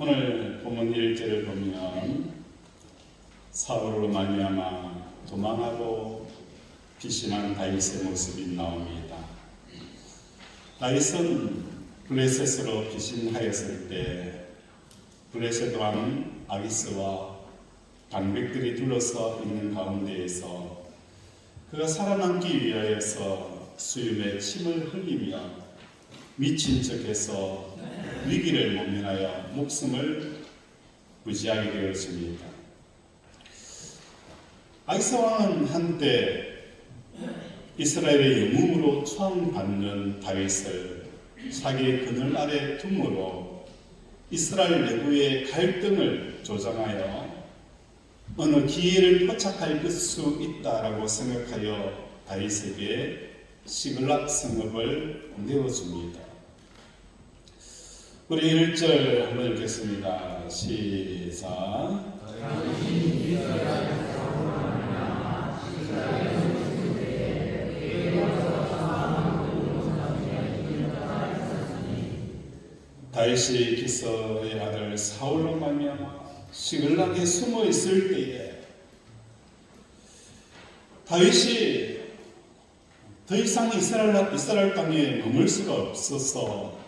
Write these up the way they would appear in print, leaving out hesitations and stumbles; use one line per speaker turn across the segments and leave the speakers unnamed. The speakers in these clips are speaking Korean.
오늘 본문 1절을 보면 사울로 말미암아 도망하고 피신한 다윗의 모습이 나옵니다. 다윗은 블레셋으로 피신하였을 때 블레셋 왕 아기스와 방백들이 둘러서 있는 가운데에서 그가 살아남기 위하여서 수염에 침을 흘리며 미친 척해서 위기를 모면하여 목숨을 부지하게 되었습니다. 아기스 왕은 한때 이스라엘의 영웅으로 추앙받는 다윗을 자기의 그늘 아래 둠으로 이스라엘 내부의 갈등을 조장하여 어느 기회를 포착할 수 있다라고 생각하여 다윗에게 시글락 성읍을 내어줍니다. 우리 1절 한번 읽겠습니다. 시작. 다윗이 기스의 아들 사울로 말미암아 시글락에 숨어 있을 때에 다윗이 더 이상 이스라엘 땅에 머물 수가 없어서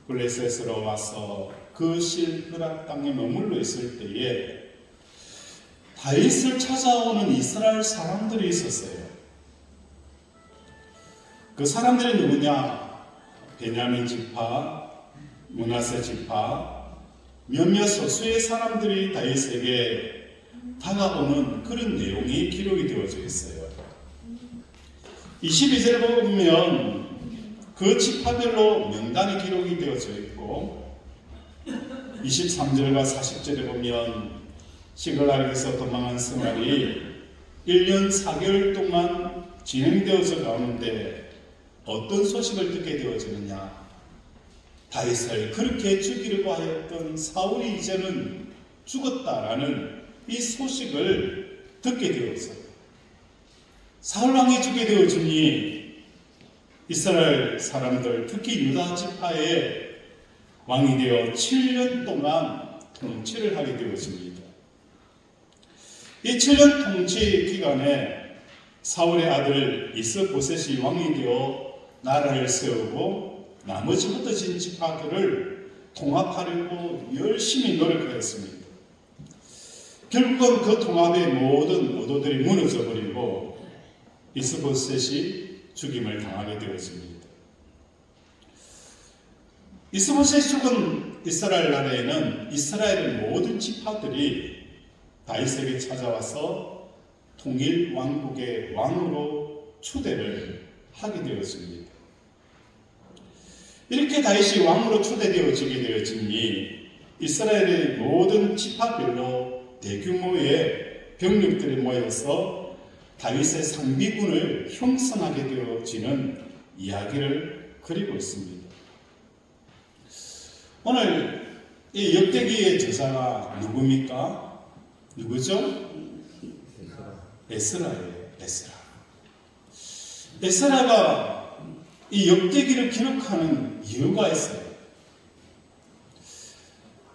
블레셋으로 와서 그 시글락 땅에 머물러 있을 때에 다윗을 찾아오는 이스라엘 사람들이 있었어요. 그 사람들이 누구냐? 베냐민 지파, 므낫세 지파, 몇몇 소수의 사람들이 다윗에게 다가오는 그런 내용이 기록이 되어져 있어요. 22절 보면 그 지파별로 명단이 기록이 되어져 있고 23절과 40절에 보면 시글락에서 도망한 생활이 1년 4개월 동안 진행되어져 가는데 어떤 소식을 듣게 되어지느냐? 다윗을 그렇게 죽이려고 하였던 사울이 이제는 죽었다라는 이 소식을 듣게 되었어요. 사울왕이 죽게 되어지니 이스라엘 사람들, 특히 유다 지파의 왕이 되어 7년 동안 통치를 하게 되었습니다. 이 7년 통치 기간에 사울의 아들 이스보셋이 왕이 되어 나라를 세우고 나머지 흩어진 지파들을 통합하려고 열심히 노력하였습니다. 결국은 그 통합의 모든 의도들이 무너져 버리고 이스보셋이 죽임을 당하게 되었습니다. 이스보셋이 죽은 이스라엘 나라에는 이스라엘의 모든 지파들이 다윗에게 찾아와서 통일 왕국의 왕으로 추대를 하게 되었습니다. 이렇게 다윗이 왕으로 추대되어지게 되었으니 이스라엘의 모든 지파별로 대규모의 병력들이 모여서 다윗의 상비군을 형성하게 되어지는 이야기를 그리고 있습니다. 오늘 이 역대기의 저자가 누굽니까? 누구죠? 에스라예요. 에스라가 이 역대기를 기록하는 이유가 있어요.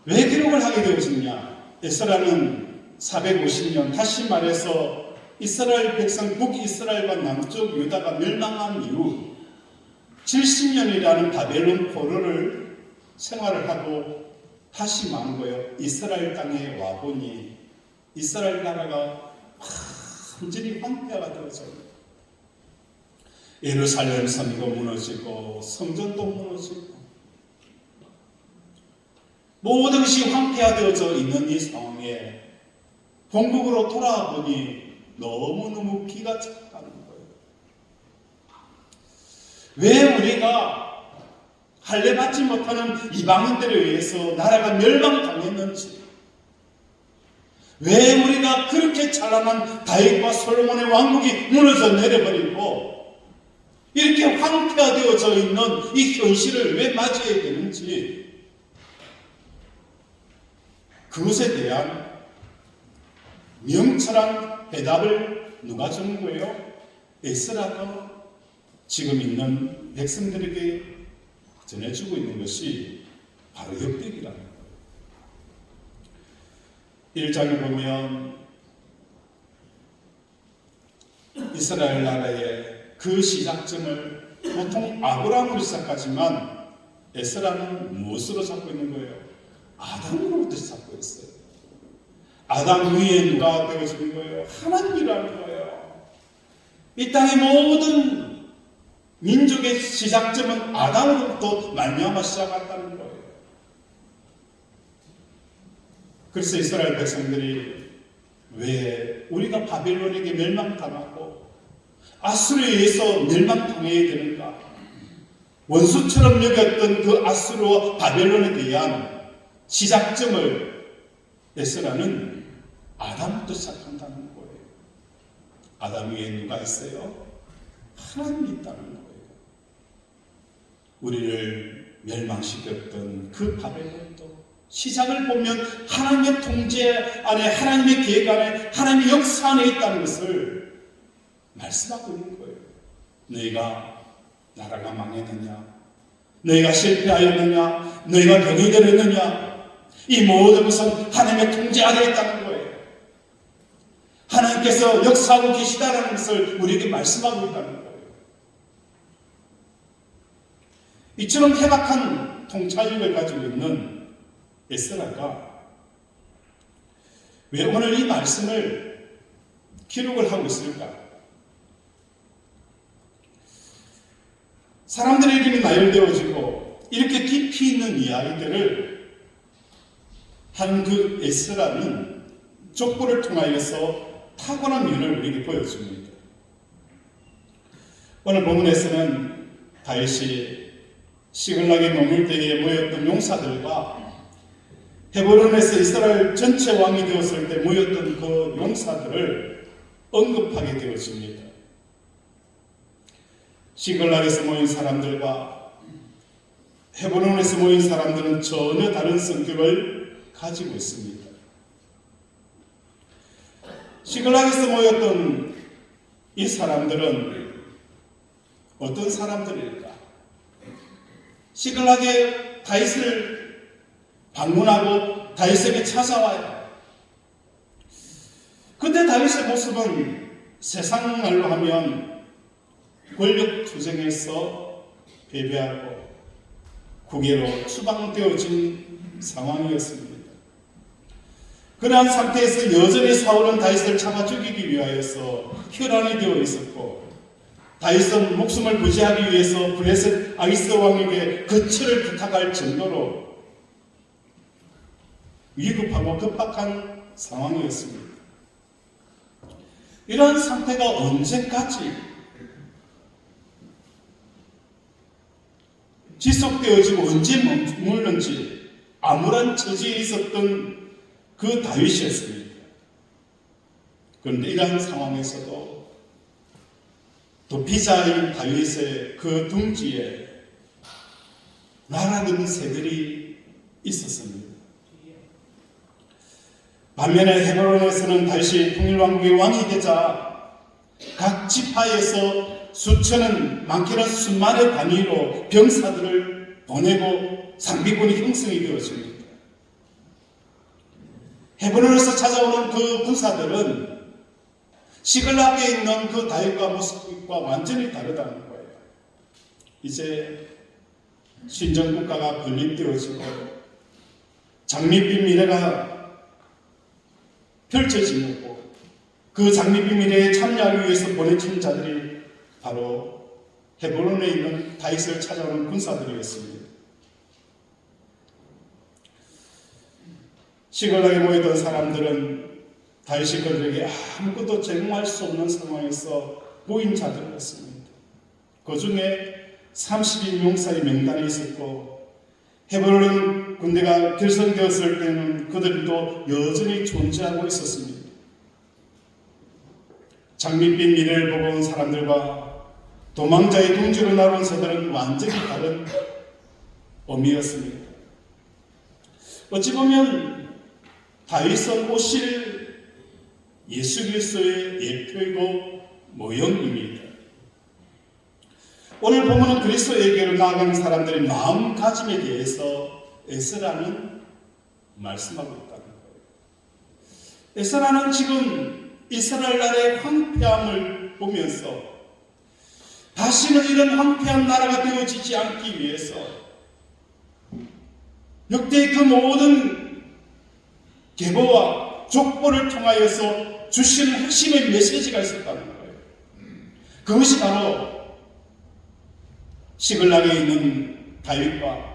왜 기록을 하게 되었느냐? 에스라는 450년, 다시 말해서 이스라엘 백성 북이스라엘과 남쪽 유다가 멸망한 이후 70년이라는 바벨론 포로를 생활을 하고 다시 만고요 이스라엘 땅에 와보니 이스라엘 나라가 완전히 황폐화가 되어져요. 예루살렘 성도 무너지고 성전도 무너지고 모든 것이 황폐화되어져 있는 이 상황에 본국으로 돌아와 보니 너무너무 기가 찼다는 거예요. 왜 우리가 할례받지 못하는 이방인들에 의해서 나라가 멸망당했는지, 왜 우리가 그렇게 찬란한 다윗과 솔로몬의 왕국이 무너져 내려버리고 이렇게 황폐화되어져 있는 이 현실을 왜 맞이해야 되는지, 그것에 대한 명철한 대답을 누가 주는 거예요? 에스라가 지금 있는 백성들에게 전해주고 있는 것이 바로 역대기라는 거예요. 1장에 보면 이스라엘 나라의 그 시작점을 보통 아브라함으로 시작하지만 에스라는 무엇으로 잡고 있는 거예요? 아담으로부터 잡고 있어요. 아담 위에 누가 되어지는 거예요? 하나님이라는 거예요. 이 땅의 모든 민족의 시작점은 아담으로부터 말미암아 시작한다는 거예요. 그래서 이스라엘 백성들이 왜 우리가 바벨론에게 멸망당하고 아수르에 의해서 멸망당해야 되는가? 원수처럼 여겼던 그 아수르와 바벨론에 대한 시작점을 에스라는 아담부터 시작한다는 거예요. 아담 위에 누가 있어요? 하나님이 있다는 거예요. 우리를 멸망시켰던 그 바벨론도 시작을 보면 하나님의 통제 안에, 하나님의 계획 안에, 하나님의 역사 안에 있다는 것을 말씀하고 있는 거예요. 너희가 나라가 망했느냐, 너희가 실패하였느냐, 너희가 병이 들었느냐, 이 모든 것은 하나님의 통제 아래 있다는 거예요. 하나님께서 역사하고 계시다는 것을 우리에게 말씀하고 있다는 거예요. 이처럼 해박한 통찰력을 가지고 있는 에스라가 왜 오늘 이 말씀을 기록을 하고 있을까? 사람들의 이름이 나열되어지고 이렇게 깊이 있는 이야기들을 한 그 에스라는 족보를 통하여서 탁월한 면을 우리에게 보여줍니다. 오늘 본문에서는 다윗이 시글락에 머물 때에 모였던 용사들과 헤브론에서 이스라엘 전체 왕이 되었을 때 모였던 그 용사들을 언급하게 되었습니다. 시글락에서 모인 사람들과 헤브론에서 모인 사람들은 전혀 다른 성격을 가지고 있습니다. 시글락에서 모였던 이 사람들은 어떤 사람들일까? 시글락에 다윗을 방문하고 다윗에게 찾아와요. 그때 다윗의 모습은 세상 말로 하면 권력투쟁에서 패배하고 국외로 추방되어진 상황이었습니다. 그러한 상태에서 여전히 사울은 다윗을 잡아 죽이기 위하여서 혈안이 되어 있었고, 다윗은 목숨을 부지하기 위해서 블레셋 아기스 왕에게 거처를 부탁할 정도로 위급하고 급박한 상황이었습니다. 이러한 상태가 언제까지 지속되어지고 언제 머물는지 암울한 처지에 있었던 그 다윗이었습니다. 그런데 이러한 상황에서도 도피자인 다윗의 그 둥지에 나라는 새들이 있었습니다. 반면에 헤브론에서는 다윗이 통일왕국의 왕이 되자 각 지파에서 수천은, 많게는 수만의 단위로 병사들을 보내고 상비군이 형성이 되었습니다. 헤브론에서 찾아오는 그 군사들은 시글락에 있는 그 다윗과 모습과 완전히 다르다는 거예요. 이제 신정국가가 건립되어지고 장밋빛 미래가 펼쳐지고 그 장밋빛 미래에 참여하기 위해서 보내진 자들이 바로 헤브론에 있는 다윗을 찾아오는 군사들이었습니다. 시글락에 모이던 사람들은 다윗이 그들에게 아무것도 제공할 수 없는 상황에서 모인 자들이었습니다. 그 중에 30인 용사의 명단이 있었고, 헤브론 군대가 결성되었을 때는 그들도 여전히 존재하고 있었습니다. 장밋빛 미래를 보고 온 사람들과 도망자의 둥지로 나온 자들은 완전히 다른 의미였습니다. 어찌 보면 다윗은 오실 예수 그리스도의 예표이고 모형입니다. 오늘 보면은 그리스도에게로 나아가는 사람들의 마음가짐에 대해서 에스라는 말씀하고 있다는 거예요. 에스라는 지금 이스라엘 나라의 황폐함을 보면서 다시는 이런 황폐한 나라가 되어지지 않기 위해서 역대 그 모든 계보와 족보를 통하여서 주시는 핵심의 메시지가 있었다는 거예요. 그것이 바로 시글락에 있는 다윗과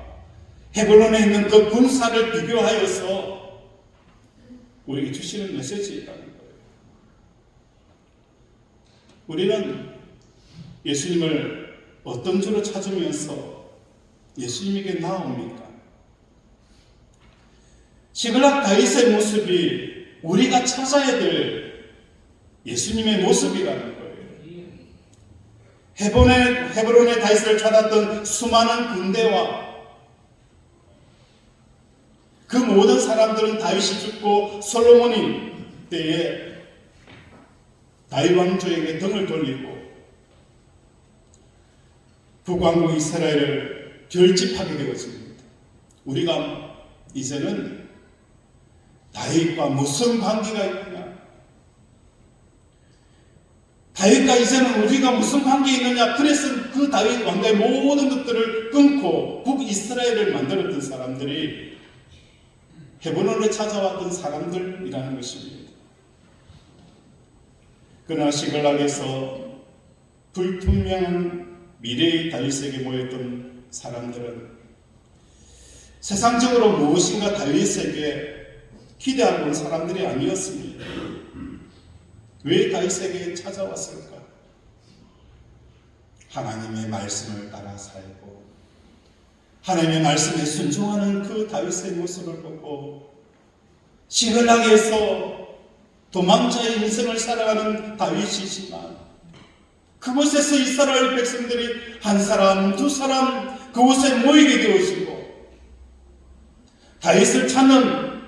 헤브론에 있는 그 군사를 비교하여서 우리에게 주시는 메시지라는 거예요. 우리는 예수님을 어떤 주로 찾으면서 예수님에게 나옵니까? 시글락 다윗의 모습이 우리가 찾아야 될 예수님의 모습이라는 거예요. 헤브론의 다윗을 찾았던 수많은 군대와 그 모든 사람들은 다윗이 죽고 솔로몬이 때에 다윗 왕조에게 등을 돌리고 북왕국 이스라엘을 결집하게 되었습니다. 우리가 이제는 다윗과 무슨 관계가 있느냐? 다윗과 이제는 우리가 무슨 관계가 있느냐? 그래서 그 다윗 왕가의 모든 것들을 끊고 북이스라엘을 만들었던 사람들이 헤브론에 찾아왔던 사람들이라는 것입니다. 그러나 시글락에서 불투명한 미래의 다윗에게 모였던 사람들은 세상적으로 무엇인가 다윗에게 기대하고 온 사람들이 아니었습니다. 왜 다윗에게 찾아왔을까? 하나님의 말씀을 따라 살고 하나님의 말씀에 순종하는 그 다윗의 모습을 보고 시글락에서 도망자의 인생을 살아가는 다윗이지만 그곳에서 이스라엘 백성들이 한 사람, 두 사람 그곳에 모이게 되어지고 다윗을 찾는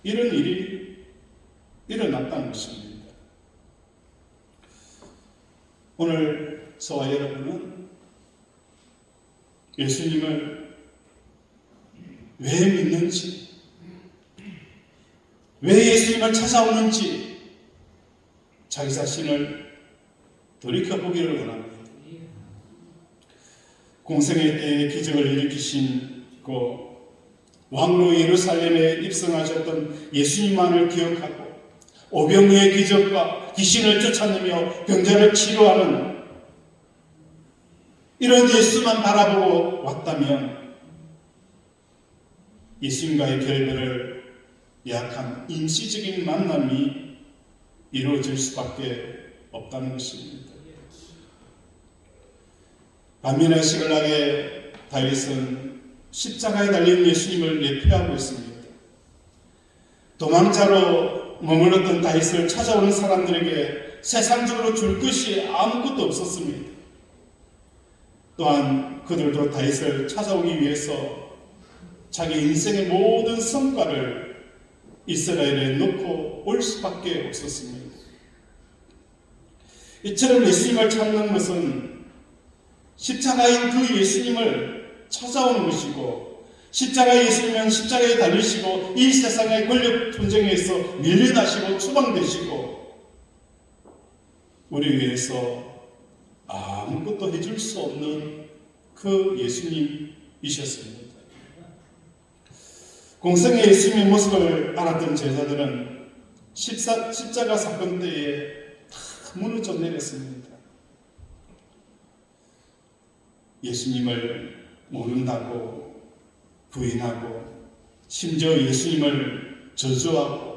이런 일이 일어났다는 것입니다. 오늘 저와 여러분은 예수님을 왜 믿는지, 왜 예수님을 찾아오는지 자기 자신을 돌이켜보기를 원합니다. 공생의 때에 기적을 일으키신 그 왕로 예루살렘에 입성하셨던 예수님만을 기억하고 오병이의 기적과 귀신을 쫓아내며 병자를 치료하는 이런 예수만 바라보고 왔다면 예수님과의 결별을 약한 임시적인 만남이 이루어질 수밖에 없다는 것입니다. 반면에 시글락의 다윗은 십자가에 달린 예수님을 예표하고 있습니다. 도망자로 머물렀던 다윗을 찾아오는 사람들에게 세상적으로 줄 것이 아무것도 없었습니다. 또한 그들도 다윗을 찾아오기 위해서 자기 인생의 모든 성과를 이스라엘에 놓고 올 수밖에 없었습니다. 이처럼 예수님을 찾는 것은 십자가인 그 예수님을 찾아오는 것이고 십자가의 예수님은 십자가에 달리시고 이 세상의 권력 투쟁에서 밀려나시고 추방되시고 우리 위해서 아무것도 해줄 수 없는 그 예수님이셨습니다. 공생의 예수님의 모습을 알았던 제자들은 십자가 사건 때에 다 무너져 내렸습니다. 예수님을 모른다고 부인하고 심지어 예수님을 저주하고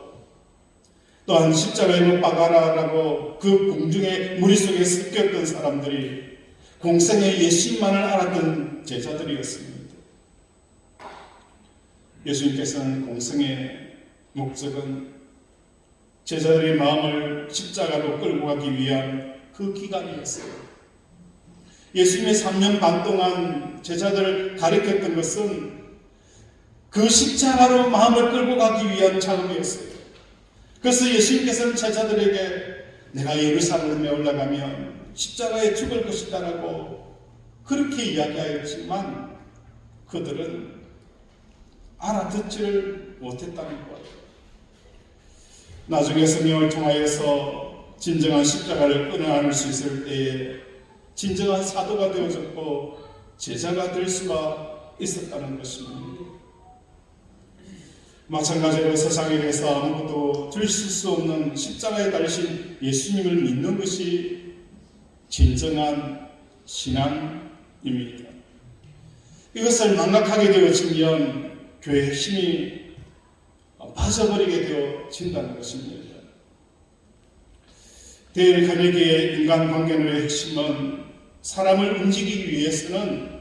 또한 십자가에 못 박아라라고 그 공중의 무리 속에 섞였던 사람들이 공생의 예수님만을 알았던 제자들이었습니다. 예수님께서는 공생의 목적은 제자들의 마음을 십자가로 끌고 가기 위한 그 기간이었어요. 예수님의 3년 반 동안 제자들을 가르쳤던 것은 그 십자가로 마음을 끌고 가기 위한 작업이었어요. 그래서 예수님께서는 제자들에게 내가 예루살렘에 올라가면 십자가에 죽을 것이다라고 그렇게 이야기하였지만 그들은 알아듣지를 못했다는 거예요. 나중에 성령을 통하여서 진정한 십자가를 끊어안을 수 있을 때에 진정한 사도가 되어졌고 제자가 될 수가 있었다는 것입니다. 마찬가지로 세상에 대해서 아무것도 들실 수 없는 십자가에 달리신 예수님을 믿는 것이 진정한 신앙입니다. 이것을 망각하게 되어지면 교회의 힘이 빠져버리게 되어진다는 것입니다. 데일 카네기의 인간관계론의 핵심은 사람을 움직이기 위해서는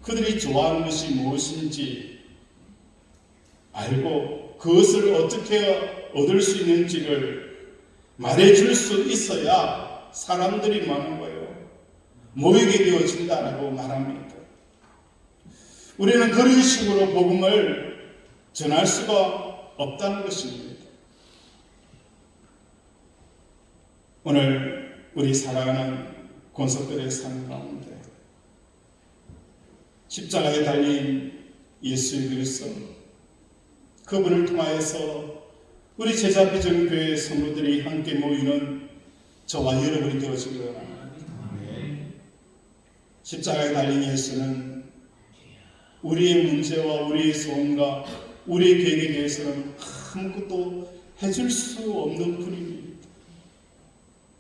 그들이 좋아하는 것이 무엇인지 알고 그것을 어떻게 얻을 수 있는지를 말해줄 수 있어야 사람들이 많은 거예요. 모이게 되어진다라고 말합니다. 우리는 그런 식으로 복음을 전할 수가 없다는 것입니다. 오늘 우리 사랑하는 권석들의 삶 가운데 십자가에 달린 예수 그리스도 그분을 통하여서 우리 제자 비전교회 성도들이 함께 모이는 저와 여러분이 되어지기를 원합니다. 십자가에 달린 예수는 우리의 문제와 우리의 소원과 우리의 계획에 대해서는 아무것도 해줄 수 없는 분입니다.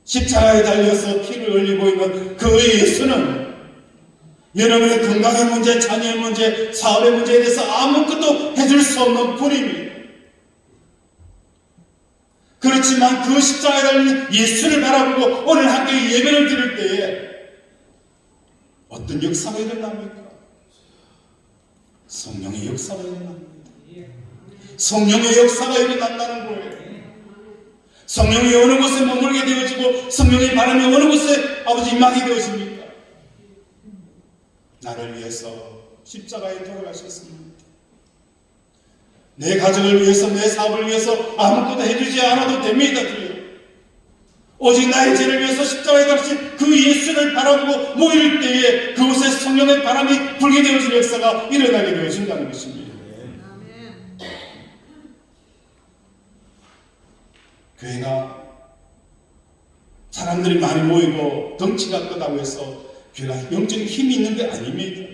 십자가에 달려서 피를 흘리고 있는 그 예수는 여러분의 건강의 문제, 자녀의 문제, 사업의 문제에 대해서 아무것도 해줄 수 없는 분입니다. 그렇지만 그 십자가에 달린 예수를 바라보고 오늘 함께 예배를 드릴 때에 어떤 역사가 일어납니까? 성령의 역사가 일어납니다. 성령의 역사가 일어난다는 거예요. 성령이 어느 곳에 머물게 되어지고 성령의 바람이 어느 곳에 아버지 임하게 되어집니까? 나를 위해서 십자가에 돌아가셨습니다. 내 가정을 위해서 내 사업을 위해서 아무것도 해주지 않아도 됩니다. 오직 나의 죄를 위해서 십자가에 달리신 그 예수를 바라보고 모일 때에 그곳에 성령의 바람이 불게 되어진 역사가 일어나게 되어진다는 것입니다. 교회가 사람들이 많이 모이고 덩치가 크다고 해서 교회가 영적인 힘이 있는 게 아닙니다.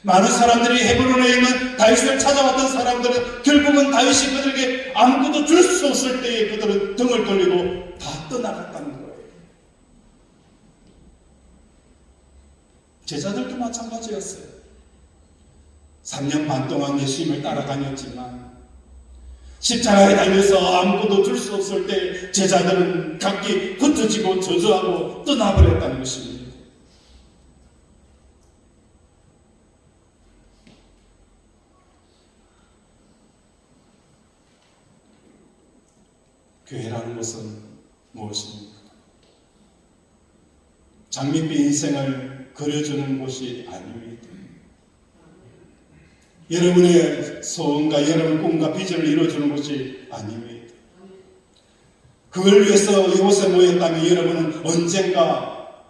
많은 사람들이 헤브론에 있는 다윗을 찾아왔던 사람들은 결국은 다윗이 그들에게 아무것도 줄 수 없을 때에 그들은 등을 돌리고 다 떠나갔다는 거예요. 제자들도 마찬가지였어요. 3년 반 동안 예수님을 따라다녔지만 십자가에 달려서 아무것도 줄 수 없을 때 제자들은 각기 흩어지고 저주하고 떠나버렸다는 것입니다. 교회라는 것은 무엇입니까? 장밋빛 인생을 그려주는 곳이 아닙니다. 여러분의 소원과 여러분 꿈과 비전을 이루어주는 것이 아닙니다. 그걸 위해서 이곳에 모였다면 여러분은 언젠가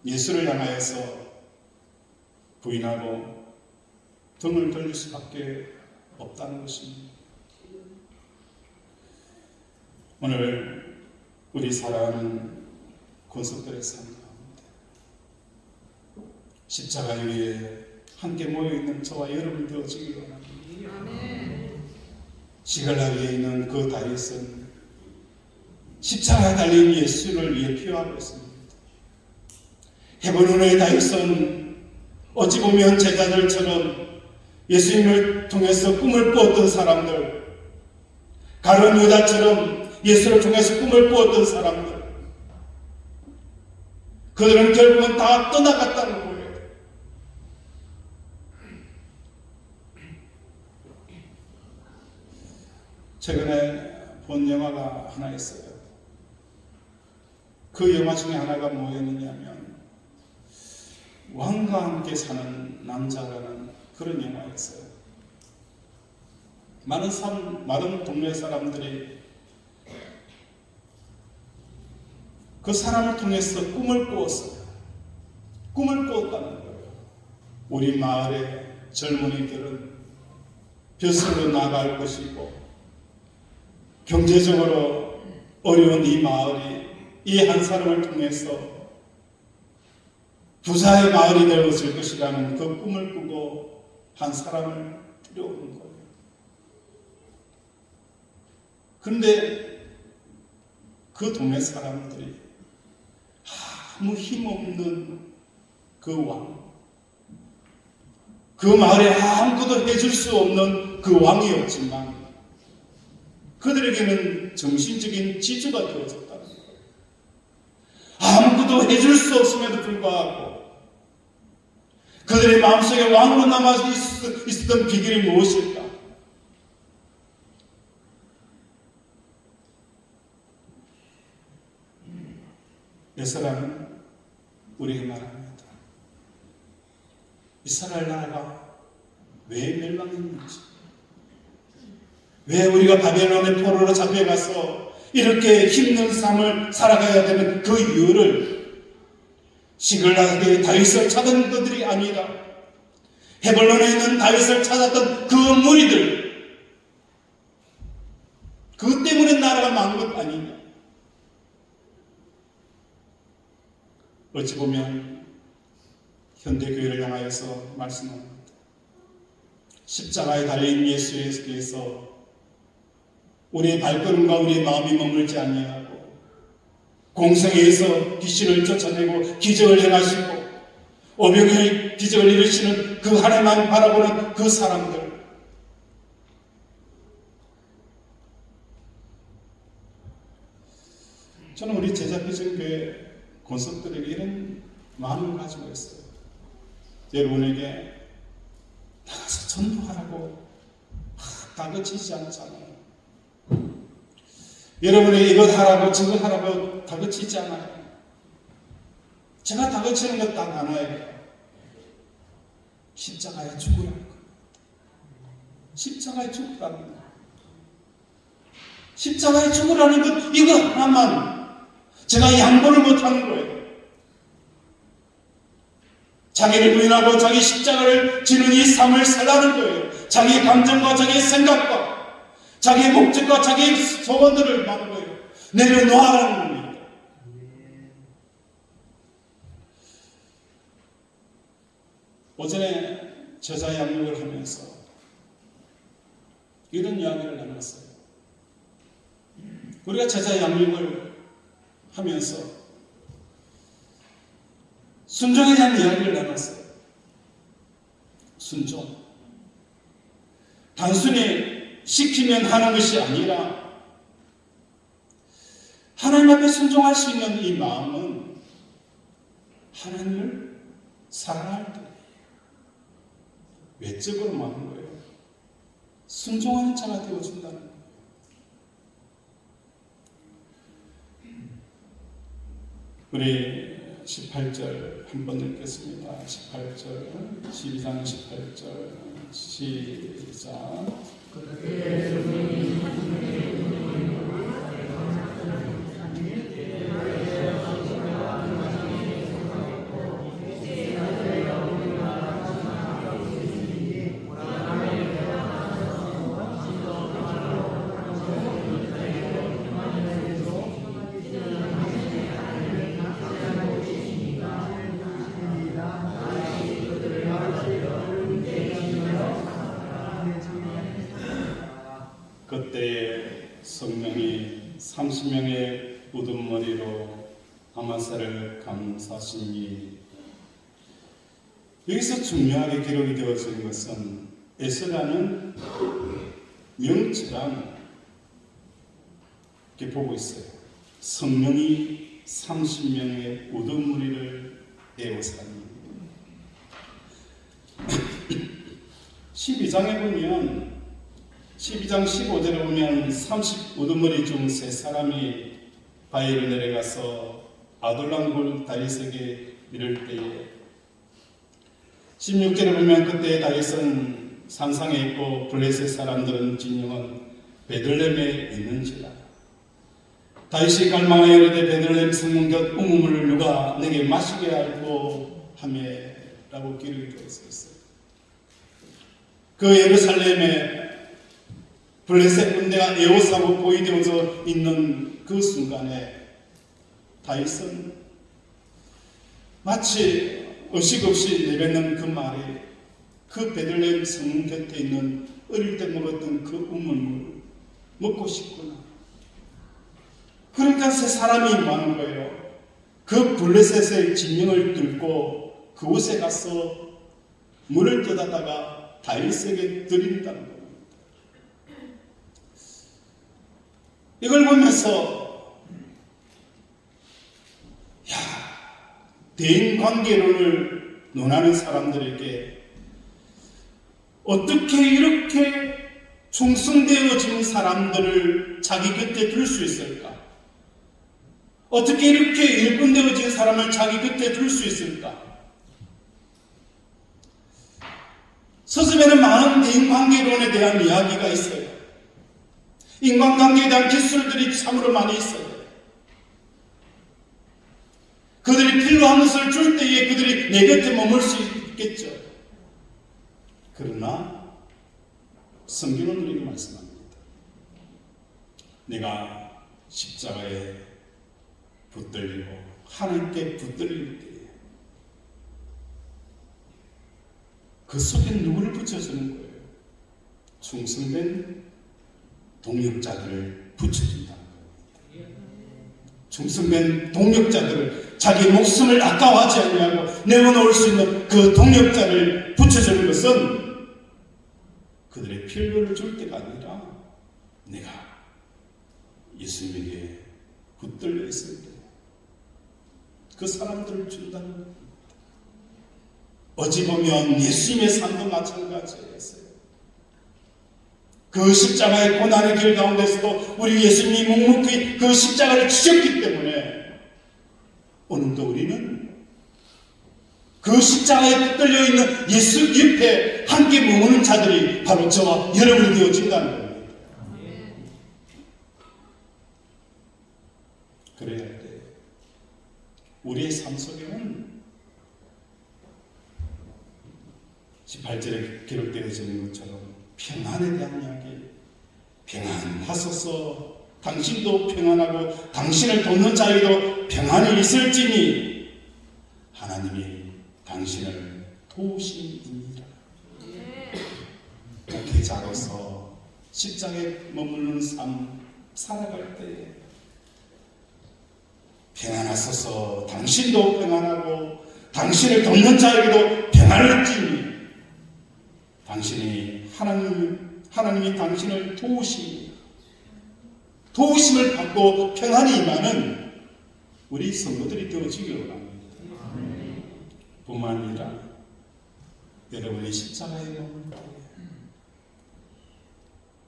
예수를 향하여서 부인하고 등을 돌릴 수밖에 없다는 것입니다. 오늘 우리 사랑하는 권석들의 삶 가운데 십자가 위에 함께 모여있는 저와 여러분 되어지기 원합니다. 시갈라기에 있는 그 다윗은 십자가에 달린 예수를 위해 피하고 있습니다. 헤브론의 다윗은 어찌 보면 제자들처럼 예수님을 통해서 꿈을 꾸었던 사람들, 가룟 유다처럼 예수를 통해서 꿈을 꾸었던 사람들, 그들은 결국은 다 떠나갔다는 거예요. 최근에 본 영화가 하나 있어요. 그 영화 중에 하나가 뭐였느냐면 왕과 함께 사는 남자라는 그런 영화였어요. 많은 동네 사람들이 그 사람을 통해서 꿈을 꾸었어요. 꿈을 꾸었다는 거예요. 우리 마을의 젊은이들은 벼슬로 나갈 것이고 경제적으로 어려운 이 마을이 이 한 사람을 통해서 부자의 마을이 되어질 것이라는 그 꿈을 꾸고 한 사람을 데려오는 거예요. 그런데 그 동네 사람들이 아무 힘없는 그 왕, 그 마을에 아무것도 해줄 수 없는 그 왕이었지만 그들에게는 정신적인 지주가 되어졌다는 거예요. 아무것도 해줄 수 없음에도 불구하고 그들의 마음속에 왕으로 남아 있었던 비결이 무엇일까? 에스라는 우리에게 말합니다. 이스라엘 나라가 왜 멸망했는지, 왜 우리가 바벨론의 포로로 잡혀가서 이렇게 힘든 삶을 살아가야 되는 그 이유를 시글락의 다윗을 찾은 그들이 아니라 헤볼론에 있는 다윗을 찾았던 그 무리들, 그 때문에 나라가 망한 것 아니냐. 어찌 보면 현대교회를 향하여서 말씀합니다. 십자가에 달린 예수에게서 우리의 발걸음과 우리의 마음이 머물지 아니하고 공생애에서 귀신을 쫓아내고 기적을 행하시고 오병이의 기적을 이루시는 그 하나님만 바라보는 그 사람들, 저는 우리 제자비전교회 권속들에게 이런 마음을 가지고 있어요. 여러분에게 나가서 전도하라고 다그치지 않잖아요. 여러분에게 이것 하라고 저것 하라고 다그치지 않아요. 제가 다그치는 것 딱 하나예요. 십자가에 죽으라는 것. 십자가에 죽으라는 것. 십자가에 죽으라는 것, 이거 하나만 제가 양보를 못하는 거예요. 자기를 부인하고 자기 십자가를 지는 이 삶을 살라는 거예요. 자기의 감정과 자기의 생각과 자기의 목적과 자기의 소원들을 말하는 거예요. 내려놓으라는 겁니다. 오전에 제자 양육을 하면서 이런 이야기를 나눴어요. 우리가 제자 양육을 하면서 순종에 대한 이야기를 나눴어요. 순종. 단순히 시키면 하는 것이 아니라 하나님 앞에 순종할 수 있는 이 마음은 하나님을 사랑할 때 외적으로 많은 거예요. 순종하는 자가 되어준다는 거예요. 우리 18절 한번 읽겠습니다. 18절, 12장 18절 시작. 그때에 성령이 30명의 우둔머리로 아마사를 감사하시니, 여기서 중요하게 기록이 되어진 것은 에스라는 명치랑 이렇게 보고 있어요. 성령이 30명의 우둔머리를 에워싸니. 12장에 보면 12장 15절에 보면 30우두머리 중 세 사람이 바위로 내려가서 아둘람굴 다윗에게 이를 때에, 16절에 보면 그때 다윗은 산상에 있고 블레셋 사람들은 진영은 베들레헴에 있는지라. 다윗이 갈망하여 이르되 베들레헴 성문 곁 우물을 누가 내게 마시게 할고 하매 라고 기록이 되어 있어요. 그 예루살렘에 블레셋 군대가 에호사고 보이되어서 있는 그 순간에 다윗은 마치 의식 없이 내뱉는 그 말이 그 베들레헴 성 곁에 있는 어릴 때 먹었던 그 우물물 먹고 싶구나. 그러니까 세 사람이 많은 거예요. 그 블레셋의 진영을 뚫고 그곳에 가서 물을 떠다다가 다윗에게 드린다는 겁니다. 이걸 보면서 대인관계론을 논하는 사람들에게 어떻게 이렇게 충성되어진 사람들을 자기 곁에 둘 수 있을까? 어떻게 이렇게 일꾼되어진 사람을 자기 곁에 둘 수 있을까? 서점에는 많은 대인관계론에 대한 이야기가 있어요. 인간관계에 대한 기술들이 참으로 많이 있어요. 그들이 필요한 것을 줄 때에 그들이 내 곁에 머물 수 있겠죠. 그러나 성경은 우리에게 말씀합니다. 내가 십자가에 붙들리고 하나님께 붙들릴 때에 그 속에 누구를 붙여주는 거예요? 충성된 동역자들을 붙여준다는 겁니다. 충성된 동역자들을, 자기 목숨을 아까워하지 않냐고 내어놓을 수 있는 그 동역자를 붙여주는 것은 그들의 필요를 줄 때가 아니라 내가 예수님에게 붙들려 있을 때 그 사람들을 준다는 겁니다. 어찌 보면 예수님의 삶도 마찬가지였어요. 그 십자가의 고난의 길 가운데서도 우리 예수님이 묵묵히 그 십자가를 지셨기 때문에 오늘도 우리는 그 십자가에 붙들려 있는 예수 옆에 함께 머무는 자들이 바로 저와 여러분이 되어진다는 겁니다. 그래야 할 때 우리의 삶 속에는 18절에 기록되어지는 것처럼 평안에 대한 이야기, 평안하소서, 당신도 평안하고 당신을 돕는 자에게도 평안이 있을지니 하나님이 당신을 도우심이니라. 목회자로서 십자가에 머무르는 삶 살아갈 때에 평안하소서, 당신도 평안하고 당신을 돕는 자에게도 평안을 주니 하나님이 당신을 도우심을 받고 평안이 임하는 우리 성도들이 되어지기를 원합니다. 뿐만 아니라 여러분의 십자가에 머물 때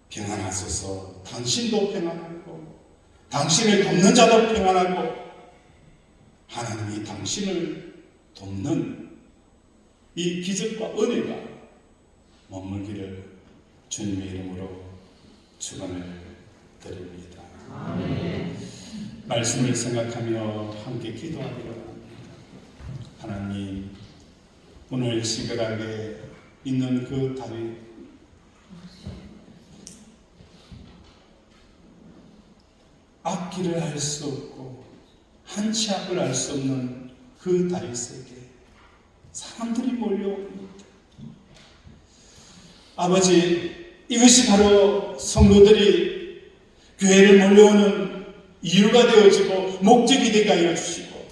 평안하소서, 당신도 평안하고 당신을 돕는 자도 평안하고 하나님이 당신을 돕는 이 기적과 은혜가 머물기를 주님의 이름으로 축원을 드립니다. 아멘. 말씀을 생각하며 함께 기도하기를 합니다. 하나님, 오늘 시그락에 있는 그 다윗, 앞길을 알 수 없고 한치 앞을 알 수 없는 그 다윗에게 사람들이 몰려옵니다. 아버지, 이것이 바로 성도들이 교회를 몰려오는 이유가 되어지고 목적이 되게 하여 주시고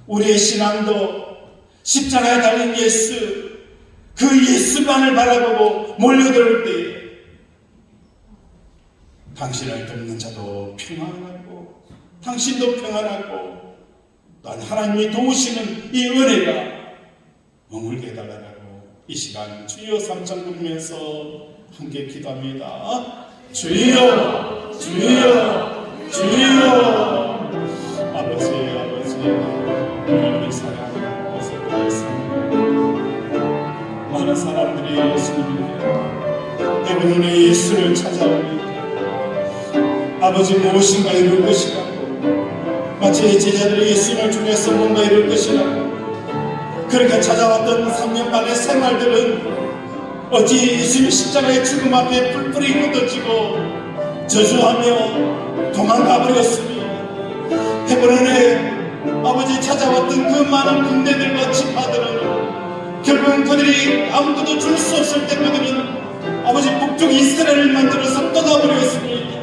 우리의 신앙도 십자가에 달린 예수, 그 예수만을 바라보고 몰려들 때에 당신을 돕는 자도 평안하고 당신도 평안하고 난 하나님이 도우시는 이 은혜가 머물게 해달라고 이 시간 주여 삼창 부르면서 함께 기도합니다. 주여, 주여, 주여. 아버지, 우리 사랑 모습을 많은 사람들이 예수님을 대부분의 예수를 찾아옵니다. 아버지, 무엇인가 이룰 것이라고, 마치 제자들이 예수님을 중에서 뭔가 이룰 것이라고 그렇게 찾아왔던 3년간의 생활들은 어찌 예수님의 십자가의 죽음 앞에 뿔뿔이 흩어지고 저주하며 도망가 버렸으니 헤브론에 아버지 찾아왔던 그 많은 군대들과 지파들은 결국은 그들이 아무것도 줄 수 없을 때 그들은 아버지 북쪽 이스라엘을 만들어서 떠나버렸으니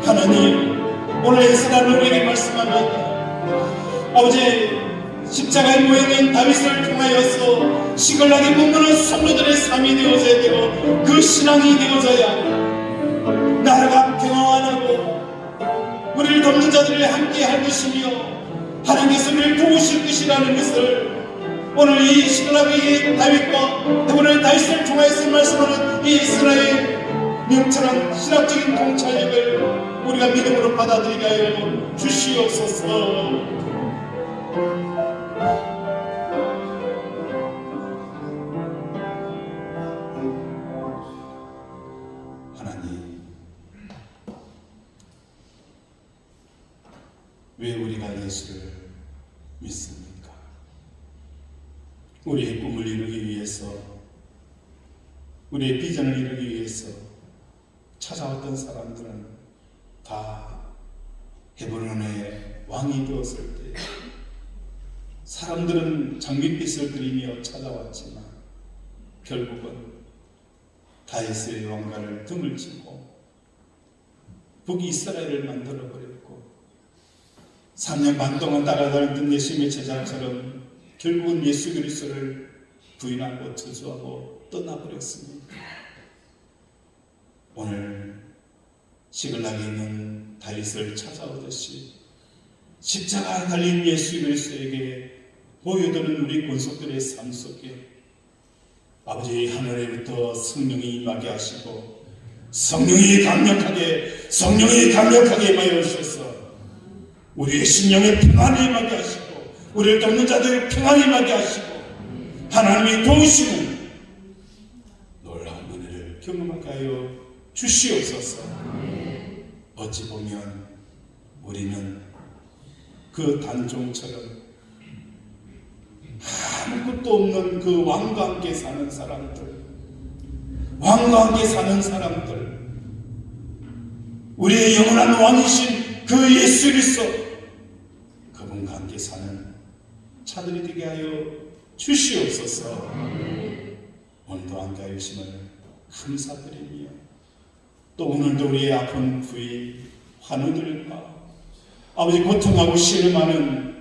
하나님 오늘 에스라는 우리에게 말씀합니다. 아버지 십자가의 모형인 다윗을 통하여서 시글락에 머무는 성도들의 삶이 되어져야 되고 그 신앙이 되어져야 나라가 평안하고 우리를 돕는 자들이 함께 할 것이며 하나님께서 우리를 도우실 것이라는 것을 오늘 이 시글락의 다윗과 헤브론의 다윗을 통하여서 말씀하는 이 이스라엘 명철한 신학적인 통찰력을 우리가 믿음으로 받아들이게 하여 주시옵소서. 하나님, 왜 우리가 예수를 믿습니까? 우리의 꿈을 이루기 위해서, 우리의 비전을 이루기 위해서 찾아왔던 사람들은 다 헤브론의 왕이 되었을 때 사람들은 장밋빛을 그리며 찾아왔지만 결국은 다윗의 왕가를 등을 지고 북이스라엘을 만들어버렸고 3년 반 동안 따라다녔던 예수님의 제자처럼 결국은 예수 그리스도를 부인하고 저주하고 떠나버렸습니다. 오늘 시글락에 있는 다윗을 찾아오듯이 십자가 달린 예수 그리스도에게 모여드는 우리 권속들의 삶 속에 아버지 하늘에부터 성령이 임하게 하시고 성령이 강력하게 임하여 주셔서 우리의 심령에 평안이 임하게 하시고 우리를 돕는 자들의 평안이 임하게 하시고 하나님이 도우시는 놀라운 은혜를 경험하게 하여 주시옵소서. 어찌 보면 우리는 그 단종처럼 아무것도 없는 그 왕과 함께 사는 사람들, 우리의 영원한 왕이신 그 예수 그리스도 그분과 함께 사는 자들이 되게 하여 주시옵소서. 오늘도 함께 하심을 감사드리며 또 오늘도 우리의 아픈 부위 환우들과 아버지 고통하고 신음하는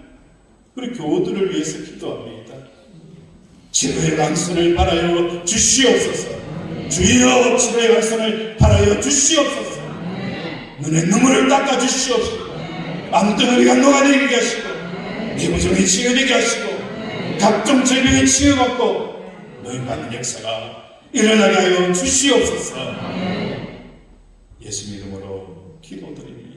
우리 교우들을 위해서 기도합니다. 치료의 강선을 바라여 주시옵소서. 주여 치료의 강선을 바라여 주시옵소서. 눈의 눈물을 닦아 주시옵소서. 암덩어리가 녹아내리게 하시고 내부종이 치유되게 하시고 각종 질병이 치유받고 노인받는 역사가 일어나게 하여 주시옵소서. 예수 이름으로 기도드립니다.